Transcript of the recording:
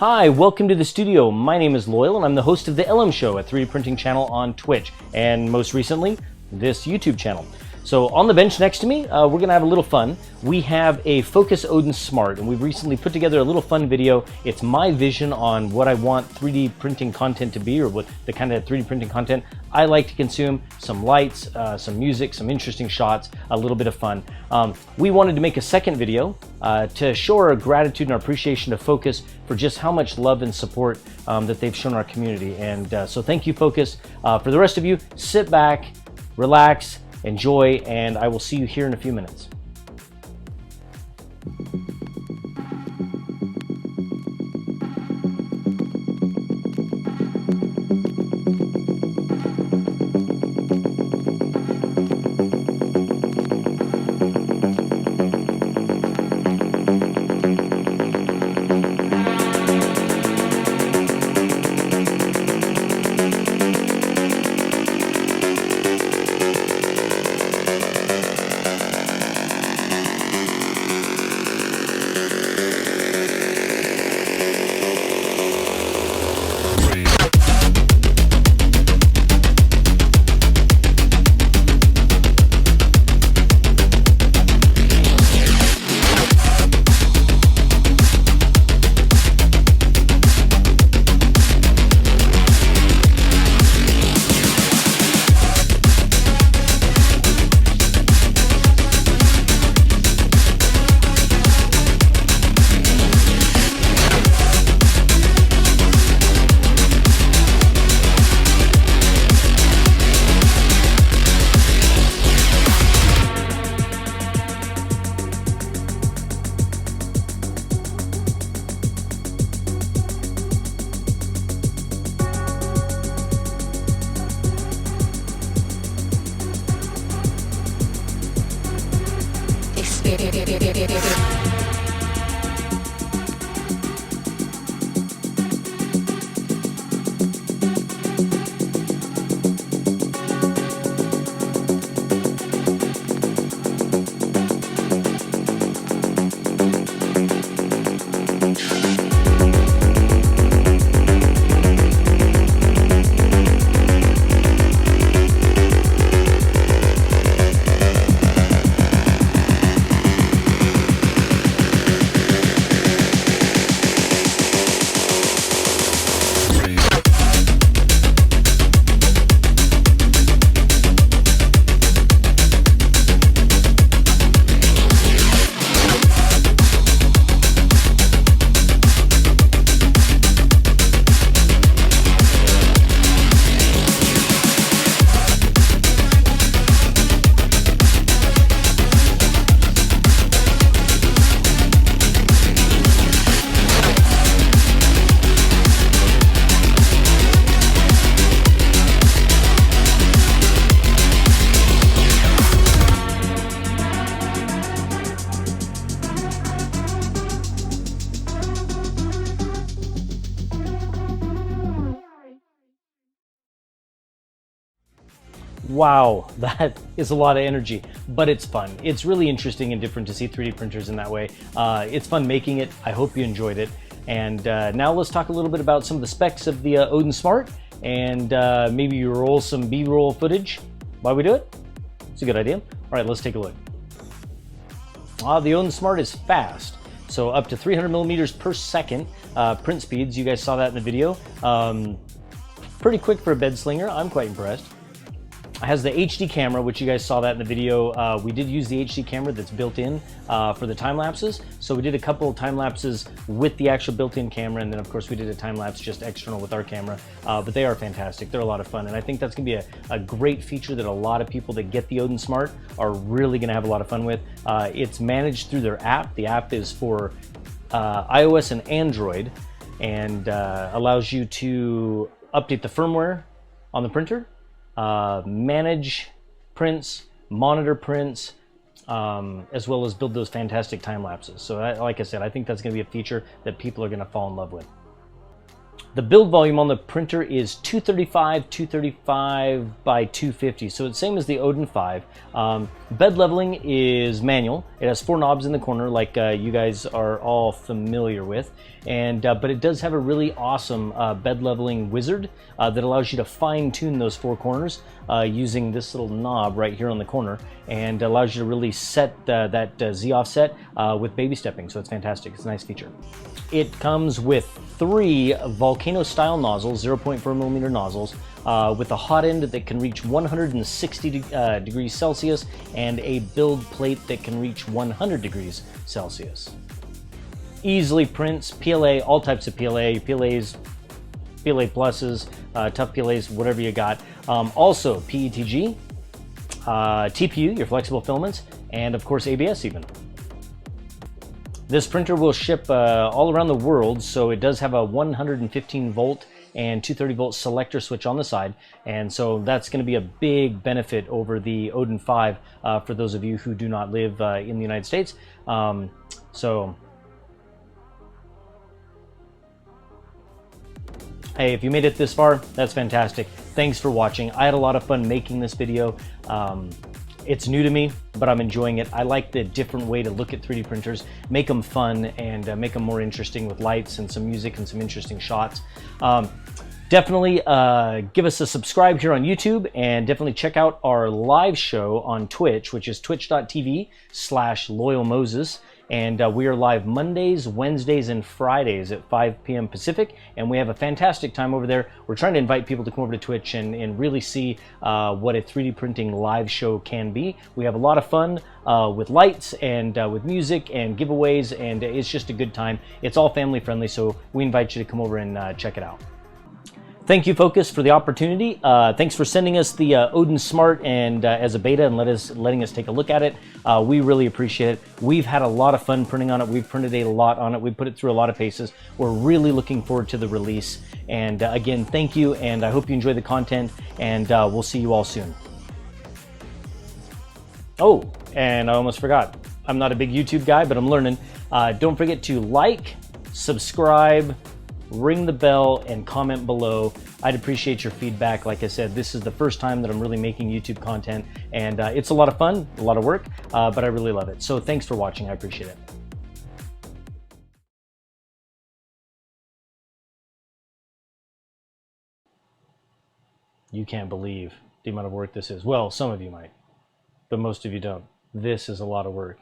Hi, welcome to the studio. My name is Loyal and I'm the host of the LM Show, a 3D printing channel on Twitch, and most recently, this YouTube channel. So on the bench next to me, we're gonna have a little fun. We have a FOKOOS Odin Smart, and we've recently put together a little fun video. It's my vision on what I want 3D printing content to be, or what the kind of 3D printing content I like to consume. Some lights, some music, some interesting shots, a little bit of fun. We wanted to make a second video to show our gratitude and our appreciation to FOKOOS for just how much love and support that they've shown our community. And so thank you, FOKOOS. For the rest of you, sit back, relax, enjoy, and I will see you here in a few minutes. Wow, that is a lot of energy, but it's fun. It's really interesting and different to see 3D printers in that way. It's fun making it. I hope you enjoyed it. And now let's talk a little bit about some of the specs of the Odin Smart, and maybe you roll some B-roll footage while we do it. It's a good idea. All right, let's take a look. The Odin Smart is fast, so up to 300 millimeters per second print speeds. You guys saw that in the video. Pretty quick for a bed slinger. I'm quite impressed. It has the HD camera, which you guys saw that in the video. We did use the HD camera that's built in for the time lapses. So we did a couple of time lapses with the actual built-in camera, and then of course we did a time lapse just external with our camera. But they are fantastic. They're a lot of fun, and I think that's gonna be a great feature that a lot of people that get the Odin Smart are really gonna have a lot of fun with. It's managed through their app. The app is for iOS and Android, and allows you to update the firmware on the printer, manage prints, monitor prints, as well as build those fantastic time lapses. So like I said, I think that's going to be a feature that people are going to fall in love with. The build volume on the printer is 235 by 250, so it's same as the Odin 5. Bed leveling is manual. It has 4 knobs in the corner, like you guys are all familiar with, and but it does have a really awesome bed leveling wizard that allows you to fine tune those 4 corners using this little knob right here on the corner, and allows you to really set that Z offset with baby stepping. So it's fantastic. It's a nice feature. It comes with 3 volcano style nozzles, 0.4 millimeter nozzles, with a hot end that can reach 160 degrees Celsius and a build plate that can reach 100 degrees Celsius. Easily prints PLA, all types of PLAs, PLA pluses, tough PLAs, whatever you got. Also PETG, TPU, your flexible filaments, and of course ABS even. This printer will ship all around the world, so it does have a 115 volt and 230 volt selector switch on the side, and so that's going to be a big benefit over the Odin 5 for those of you who do not live in the United States. Hey, if you made it this far, that's fantastic. Thanks for watching. I had a lot of fun making this video. It's new to me, but I'm enjoying it. I like the different way to look at 3D printers, make them fun, and make them more interesting with lights and some music and some interesting shots. Definitely give us a subscribe here on YouTube, and definitely check out our live show on Twitch, which is twitch.tv/LoyalMoses. And we are live Mondays, Wednesdays, and Fridays at 5 p.m. Pacific, and we have a fantastic time over there. We're trying to invite people to come over to Twitch and really see what a 3D printing live show can be. We have a lot of fun with lights and with music and giveaways, and it's just a good time. It's all family friendly, so we invite you to come over and check it out. Thank you, FOKOOS, for the opportunity. Thanks for sending us the Odin Smart and as a beta and letting us take a look at it. We really appreciate it. We've had a lot of fun printing on it. We've printed a lot on it. We've put it through a lot of paces. We're really looking forward to the release. And again, thank you, and I hope you enjoy the content, and we'll see you all soon. Oh, and I almost forgot. I'm not a big YouTube guy, but I'm learning. Don't forget to like, subscribe, ring the bell, and comment below. I'd appreciate your feedback. Like I said, this is the first time that I'm really making YouTube content, and it's a lot of fun, a lot of work, but I really love it. So thanks for watching. I appreciate it. You can't believe the amount of work this is. Well, some of you might, but most of you don't. This is a lot of work.